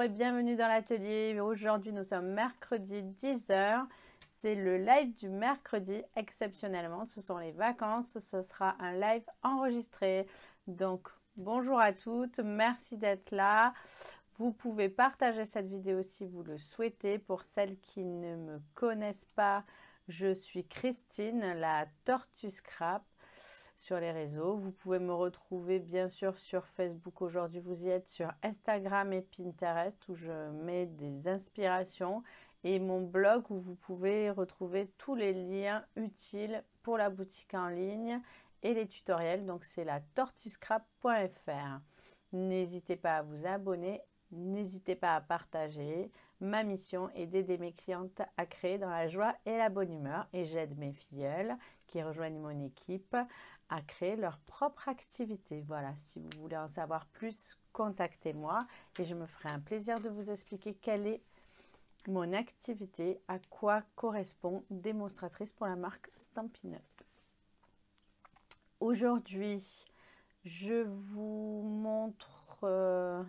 Bonjour et bienvenue dans l'atelier. Aujourd'hui, nous sommes mercredi 10h. C'est le live du mercredi. Exceptionnellement, ce sont les vacances. Ce sera un live enregistré. Donc, bonjour à toutes. Merci d'être là. Vous pouvez partager cette vidéo si vous le souhaitez. Pour celles qui ne me connaissent pas, je suis Christine, la Tortue Scrap, sur les réseaux. Vous pouvez me retrouver bien sûr sur Facebook, aujourd'hui vous y êtes, sur Instagram et Pinterest où je mets des inspirations, et mon blog où vous pouvez retrouver tous les liens utiles pour la boutique en ligne et les tutoriels. Donc c'est la tortuscrap.fr. N'hésitez pas à vous abonner, n'hésitez pas à partager. Ma mission est d'aider mes clientes à créer dans la joie et la bonne humeur, et j'aide mes filleules qui rejoignent mon équipe à créer leur propre activité. Voilà, si vous voulez en savoir plus, contactez-moi et je me ferai un plaisir de vous expliquer quelle est mon activité, à quoi correspond démonstratrice pour la marque Stampin' Up. Aujourd'hui, je vous montre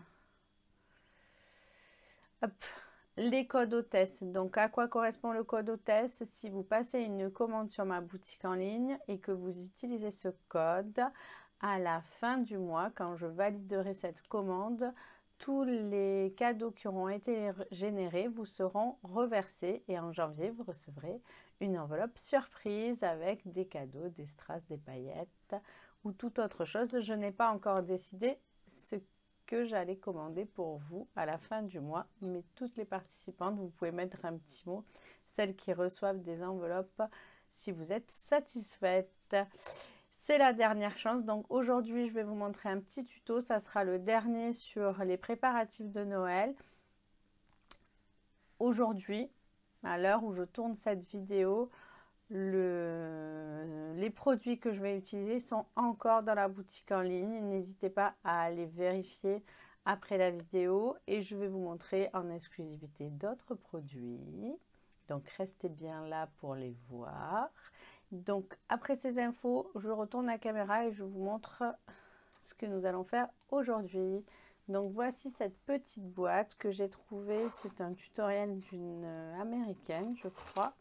les codes hôtesse. Donc, à quoi correspond le code hôtesse? Si vous passez une commande sur ma boutique en ligne et que vous utilisez ce code, à la fin du mois, quand je validerai cette commande, tous les cadeaux qui auront été générés vous seront reversés, et en janvier, vous recevrez une enveloppe surprise avec des cadeaux, des strass, des paillettes ou toute autre chose. Je n'ai pas encore décidé ce que j'allais commander pour vous à la fin du mois, mais toutes les participantes, vous pouvez mettre un petit mot, celles qui reçoivent des enveloppes, si vous êtes satisfaite. C'est la dernière chance. Donc aujourd'hui, je vais vous montrer un petit tuto. Ça sera le dernier sur les préparatifs de Noël. Aujourd'hui, à l'heure où je tourne cette vidéo, les produits que je vais utiliser sont encore dans la boutique en ligne. N'hésitez pas à aller vérifier après la vidéo, et je vais vous montrer en exclusivité d'autres produits. Donc restez bien là pour les voir. Donc après ces infos, je retourne la caméra et je vous montre ce que nous allons faire aujourd'hui. Donc voici cette petite boîte que j'ai trouvée. C'est un tutoriel d'une américaine, je crois.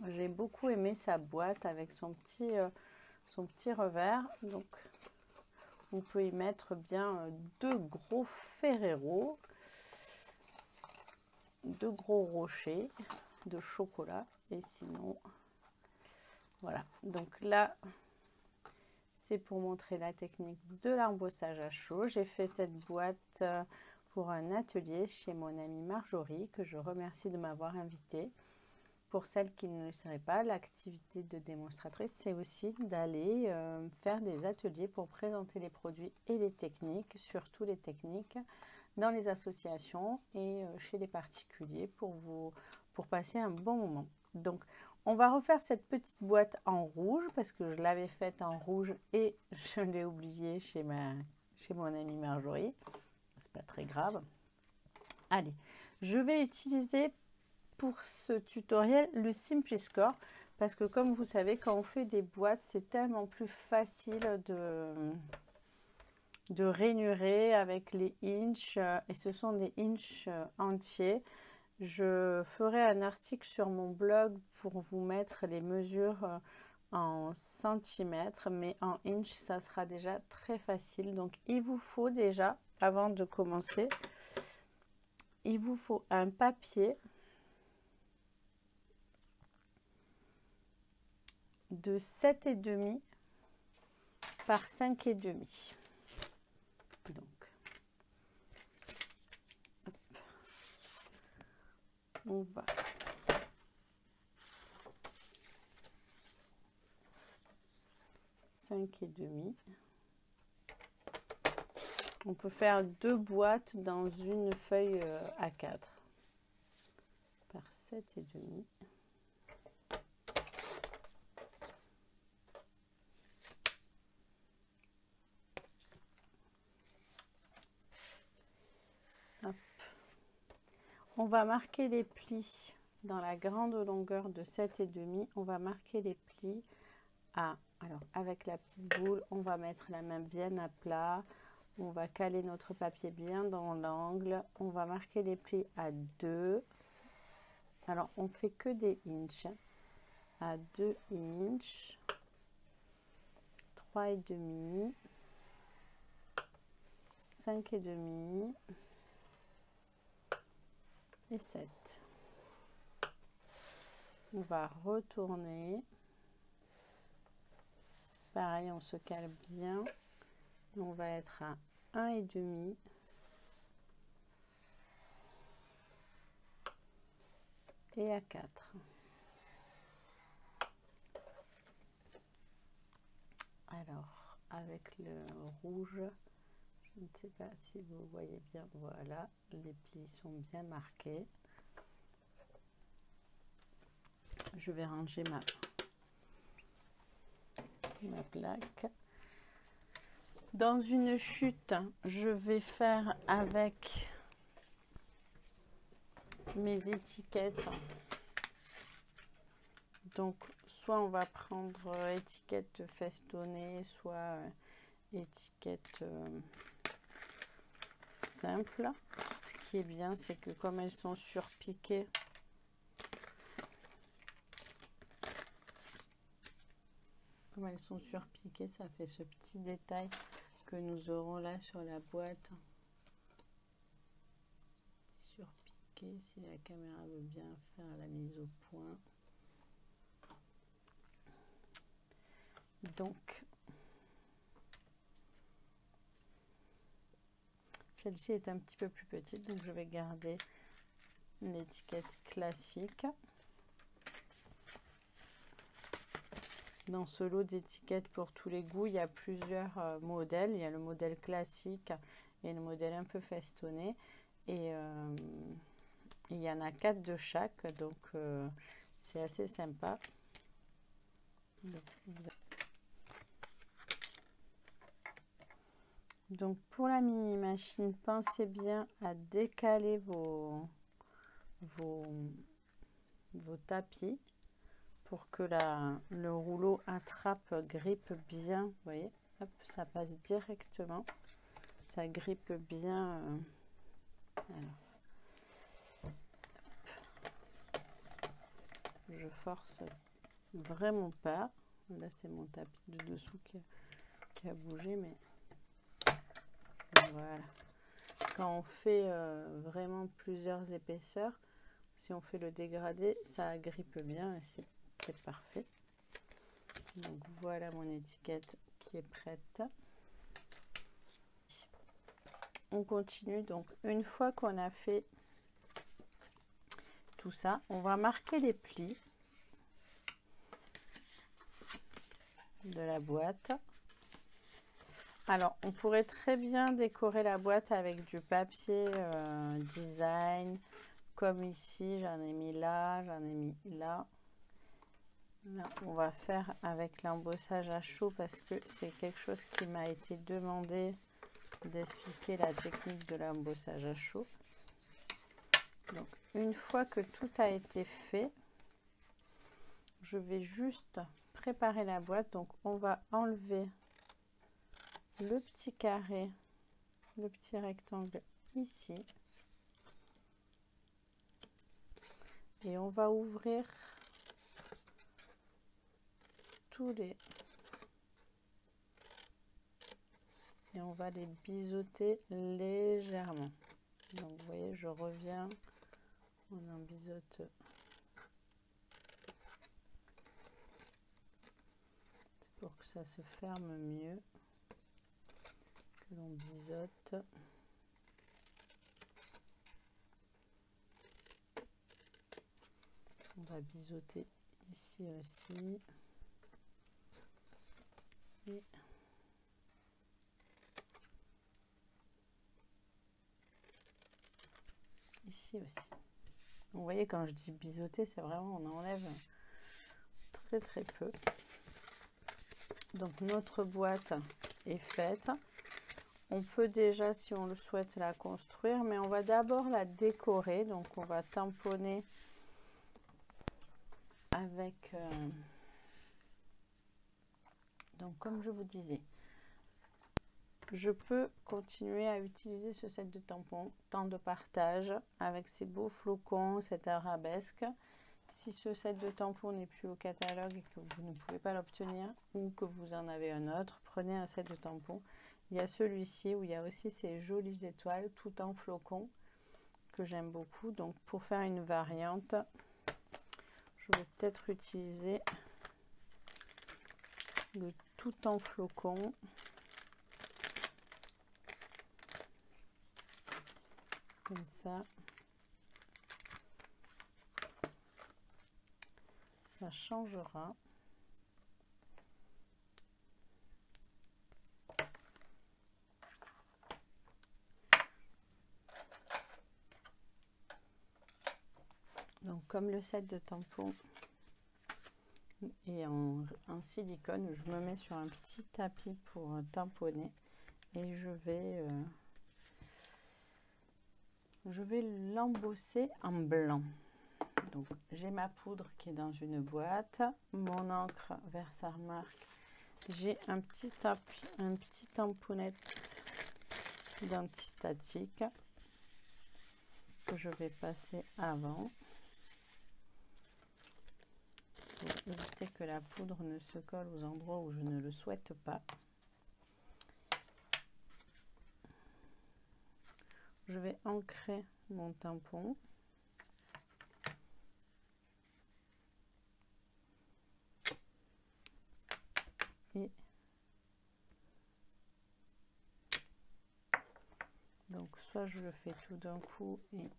J'ai beaucoup aimé sa boîte avec son petit revers. Donc on peut y mettre bien deux gros Ferrero, deux gros rochers de chocolat, et sinon voilà. Donc là, c'est pour montrer la technique de l'embossage à chaud. J'ai fait cette boîte pour un atelier chez mon amie Marjorie, que je remercie de m'avoir invitée. Pour celles qui ne le seraient pas, l'activité de démonstratrice, c'est aussi d'aller faire des ateliers pour présenter les produits et les techniques, surtout les techniques, dans les associations et chez les particuliers pour passer un bon moment. Donc, on va refaire cette petite boîte en rouge parce que je l'avais faite en rouge et je l'ai oubliée chez mon amie Marjorie. C'est pas très grave. Allez, je vais utiliser pour ce tutoriel le Simpliscore, parce que comme vous savez, quand on fait des boîtes, c'est tellement plus facile de rainurer avec les inches, et ce sont des inches entiers. Je ferai un article sur mon blog pour vous mettre les mesures en centimètres, mais en inches ça sera déjà très facile. Donc il vous faut déjà, avant de commencer, il vous faut un papier de 7,5 par 5,5. Donc, hop, on va on peut faire deux boîtes dans une feuille A4 par 7,5. On va marquer les plis dans la grande longueur de 7,5. On va marquer les plis à, alors avec la petite boule, on va mettre la main bien à plat. On va caler notre papier bien dans l'angle. On va marquer les plis à 2. Alors, on fait que des inches. À 2 inches. 3,5. 5,5. Et 7. On va retourner. Pareil, on se cale bien. On va être à 1,5 et à 4. Alors, avec le rouge, je ne sais pas si vous voyez bien, voilà, les plis sont bien marqués. Je vais ranger ma plaque. Dans une chute, je vais faire avec mes étiquettes. Donc, soit on va prendre étiquette festonnée, soit étiquette simple. Ce qui est bien, c'est que comme elles sont surpiquées, ça fait ce petit détail que nous aurons là sur la boîte. Surpiqué, si la caméra veut bien faire la mise au point. Donc, celle-ci est un petit peu plus petite, donc je vais garder l'étiquette classique. Dans ce lot d'étiquettes pour tous les goûts, il y a plusieurs modèles. Il y a le modèle classique et le modèle un peu festonné. Et il y en a 4 de chaque, donc c'est assez sympa. Donc pour la mini machine, pensez bien à décaler vos tapis pour que le rouleau attrape, grippe bien. Vous voyez, hop, ça passe directement, ça grippe bien. Je force vraiment pas. Là c'est mon tapis de dessous qui a bougé, mais voilà. Quand on fait vraiment plusieurs épaisseurs, si on fait le dégradé, ça agrippe bien et c'est parfait. Donc voilà mon étiquette qui est prête. On continue. Donc une fois qu'on a fait tout ça, on va marquer les plis de la boîte. Alors on pourrait très bien décorer la boîte avec du papier design, comme ici, j'en ai mis là, j'en ai mis là. Là, on va faire avec l'embossage à chaud parce que c'est quelque chose qui m'a été demandé d'expliquer la technique de l'embossage à chaud. Donc, une fois que tout a été fait, je vais juste préparer la boîte. Donc, on va enlever le petit carré, le petit rectangle ici. Et on va ouvrir tous les... Et on va les biseauter légèrement. Donc vous voyez, je reviens, on en biseaute. C'est pour que ça se ferme mieux, que l'on biseaute. On va biseauter ici aussi. Et ici aussi. Vous voyez, quand je dis biseauter, c'est vraiment, on enlève très peu. Donc notre boîte est faite. On peut déjà, si on le souhaite, la construire, mais on va d'abord la décorer. Donc on va tamponner avec... donc comme je vous disais, je peux continuer à utiliser ce set de tampons, temps de partage, avec ces beaux flocons, cette arabesque. Si ce set de tampons n'est plus au catalogue et que vous ne pouvez pas l'obtenir ou que vous en avez un autre, prenez un set de tampons. Il y a celui-ci où il y a aussi ces jolies étoiles tout en flocons que j'aime beaucoup. Donc pour faire une variante, je vais peut-être utiliser le tout en flocons. Comme ça. Ça changera. Donc comme le set de tampons est en silicone, je me mets sur un petit tapis pour tamponner et je vais l'embosser en blanc. Donc j'ai ma poudre qui est dans une boîte, mon encre Versamark, j'ai un petit tamponnette d'antistatique que je vais passer avant pour éviter que la poudre ne se colle aux endroits où je ne le souhaite pas. Je vais ancrer mon tampon. Et donc soit je le fais tout d'un coup et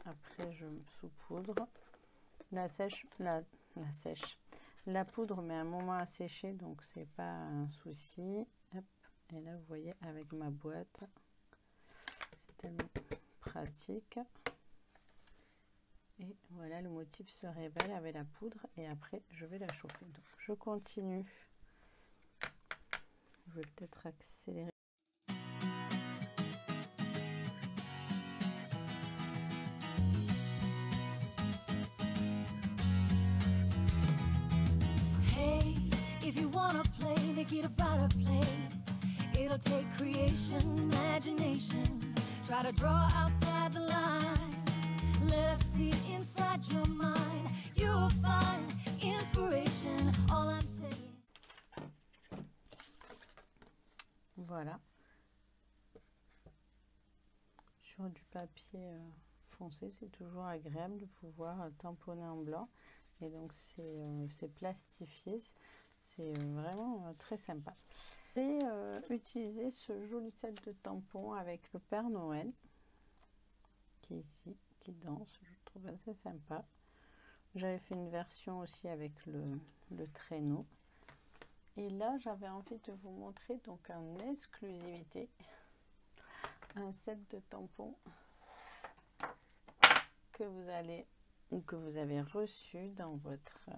après je saupoudre. La poudre met un moment à sécher, donc c'est pas un souci. Hop. Et là vous voyez avec ma boîte, c'est tellement pratique. Et voilà, le motif se révèle avec la poudre et après je vais la chauffer. Donc je continue. Je vais peut-être accélérer. Hey, if you wanna play, make it about a place. It'll take creation, imagination. Try to draw outside the line. Let us see inside your mind. You'll find inspiration. All I'm saying. Voilà. Sur du papier foncé, c'est toujours agréable de pouvoir tamponner en blanc. Et donc c'est plastifié. C'est vraiment très sympa. J'ai utilisé ce joli set de tampons avec le Père Noël qui est ici, qui danse. Je trouve assez sympa. J'avais fait une version aussi avec le traîneau. Et là, j'avais envie de vous montrer donc en exclusivité un set de tampons que vous allez ou que vous avez reçu dans votre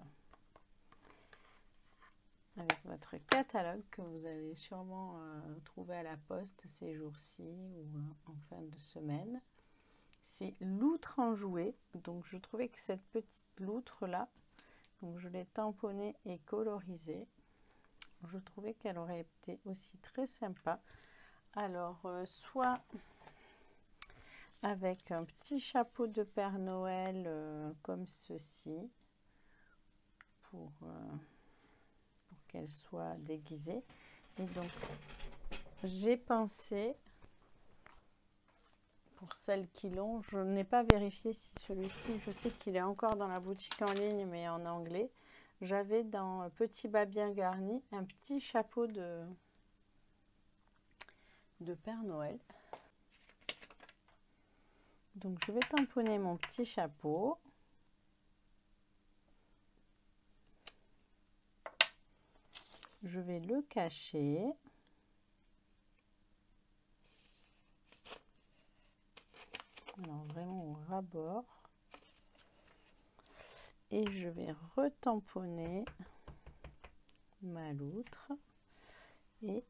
avec votre catalogue que vous allez sûrement trouver à la poste ces jours-ci ou en fin de semaine. C'est l'outre enjouée. Donc je trouvais que cette petite loutre là, donc je l'ai tamponnée et colorisée. Je trouvais qu'elle aurait été aussi très sympa. Alors soit avec un petit chapeau de Père Noël comme ceci pour qu'elle soit déguisée. Et donc j'ai pensé, pour celles qui l'ont, je n'ai pas vérifié si celui-ci, je sais qu'il est encore dans la boutique en ligne mais en anglais, j'avais dans Petit bas bien garni un petit chapeau de Père Noël. Donc je vais tamponner mon petit chapeau. Je vais le cacher. Alors vraiment au ras-bord. Et je vais retamponner ma loutre. Et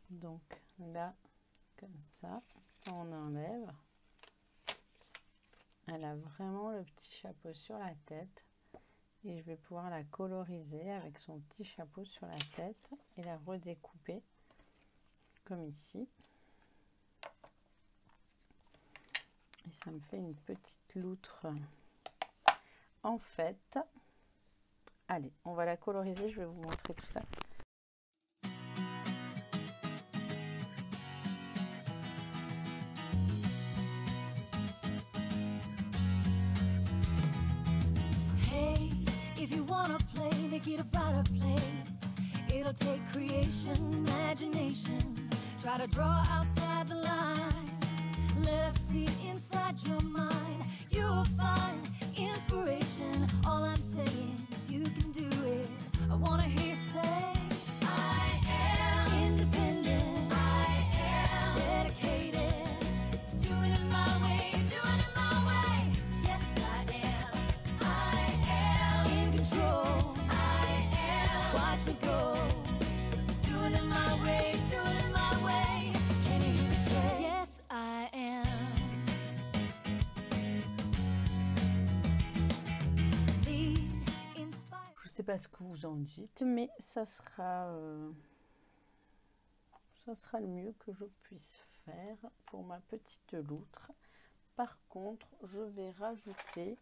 donc là, comme ça, on enlève. Elle a vraiment le petit chapeau sur la tête. et je vais pouvoir la coloriser avec son petit chapeau sur la tête et la redécouper comme ici. Et ça me fait une petite loutre en fait. Allez, on va la coloriser, je vais vous montrer tout ça. If you wanna play, make it about a place. It'll take creation, imagination. Try to draw outside the line. Let us see inside your mind. You'll find inspiration. All I'm saying is you can do it. I wanna hear you say, I am independent. I am dedicated. Doing it my way, doing it my way. Yes, I am. I am in control. I am. Watch me go. Doing it my way, doing it my way. Can you hear me say, yes, I am. Je sais pas ce que vous en dites, mais ça sera le mieux que je puisse faire pour ma petite loutre. Par contre, je vais rajouter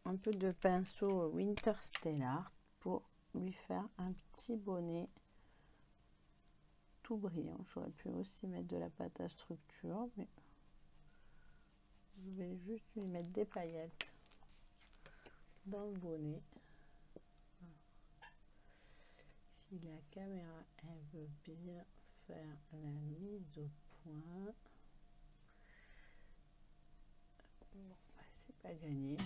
un peu de pinceau Winter Stellar pour lui faire un petit bonnet tout brillant. J'aurais pu aussi mettre de la pâte à structure, mais je vais juste lui mettre des paillettes dans le bonnet. Si la caméra elle veut bien faire la mise au point, bon, bah, c'est pas gagné.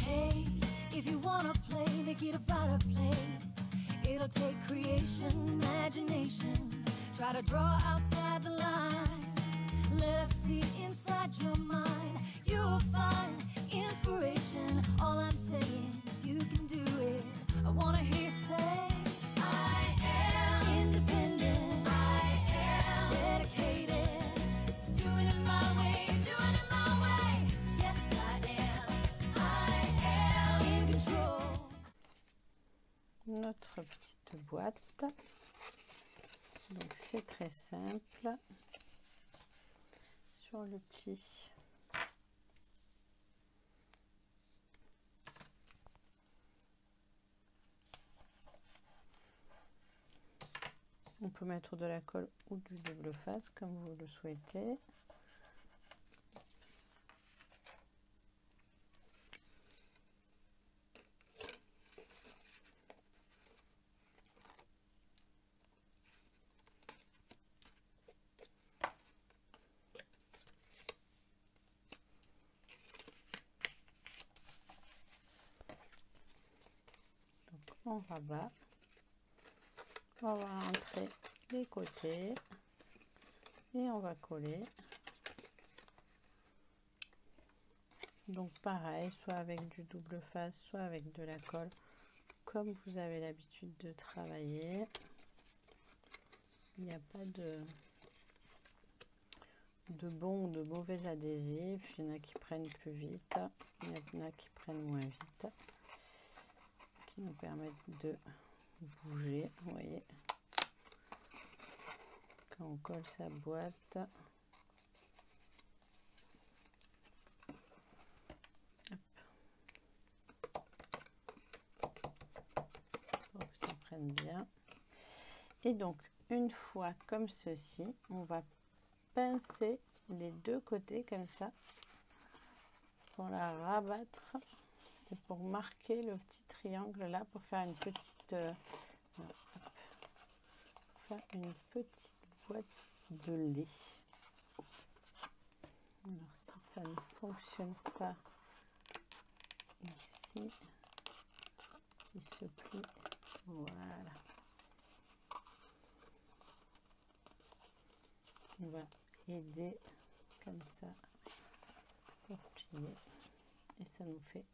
Hey, if you wanna play, make it about a place. It'll take creation, imagination. Try to draw outside the line. Let us see inside your mind. You'll find inspiration. All I'm saying is you can do it. I wanna hear you say, I am independent. I am dedicated. Doing it my way, doing it my way. Yes, I am. I am in control. Notre petite boîte, donc c'est très simple. Sur le pli, on peut mettre de la colle ou du double face comme vous le souhaitez. En rabat, on va rentrer les côtés et on va coller. Donc pareil, soit avec du double face, soit avec de la colle, comme vous avez l'habitude de travailler. Il n'y a pas de bon ou de mauvais adhésifs. Il y en a qui prennent plus vite, il y en a qui prennent moins vite, qui nous permettent de bouger. Vous voyez, quand on colle sa boîte, hop, pour que ça prenne bien. Et donc une fois comme ceci, on va pincer les deux côtés comme ça pour la rabattre et pour marquer le petit triangle là, pour faire une petite boîte de lait. Alors si ça ne fonctionne pas ici, si ce pli, voilà, on va aider comme ça pour plier et ça nous fait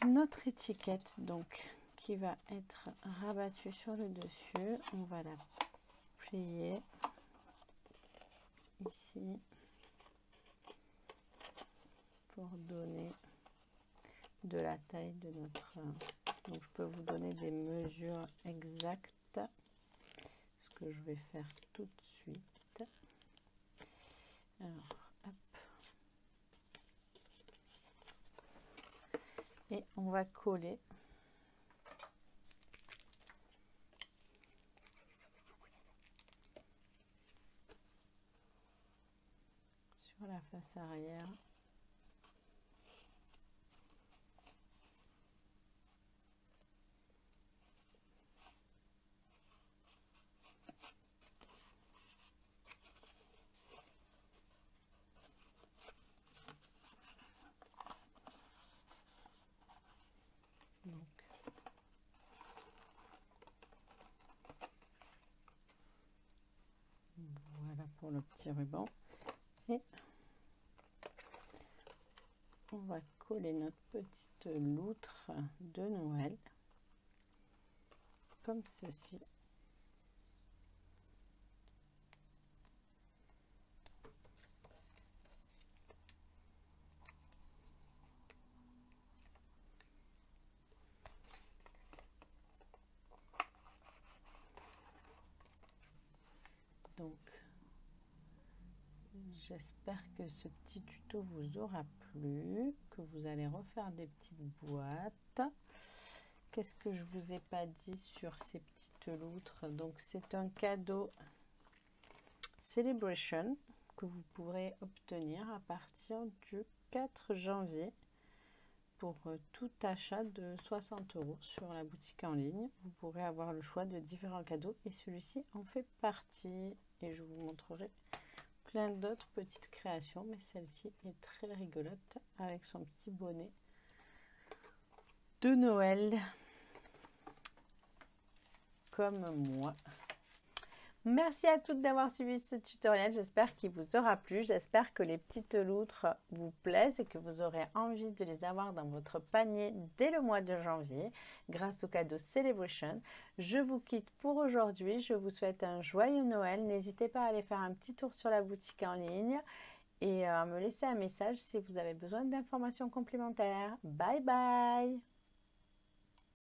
notre étiquette donc qui va être rabattue sur le dessus. On va la plier ici pour donner de la taille de notre... Donc je peux vous donner des mesures exactes, ce que je vais faire tout de suite. Alors, hop. Et on va coller sur la face arrière. Voilà pour le petit ruban. Et on va coller notre petite loutre de Noël comme ceci. Donc, j'espère que ce petit tuto vous aura plu, que vous allez refaire des petites boîtes. Qu'est-ce que je vous ai pas dit sur ces petites loutres? Donc, c'est un cadeau Celebration que vous pourrez obtenir à partir du 4 janvier pour tout achat de 60 € sur la boutique en ligne. Vous pourrez avoir le choix de différents cadeaux et celui-ci en fait partie. Et je vous montrerai plein d'autres petites créations, mais celle-ci est très rigolote avec son petit bonnet de Noël comme moi. Merci à toutes d'avoir suivi ce tutoriel, j'espère qu'il vous aura plu, j'espère que les petites loutres vous plaisent et que vous aurez envie de les avoir dans votre panier dès le mois de janvier grâce au cadeau Celebration. Je vous quitte pour aujourd'hui, je vous souhaite un joyeux Noël, n'hésitez pas à aller faire un petit tour sur la boutique en ligne et à me laisser un message si vous avez besoin d'informations complémentaires. Bye bye!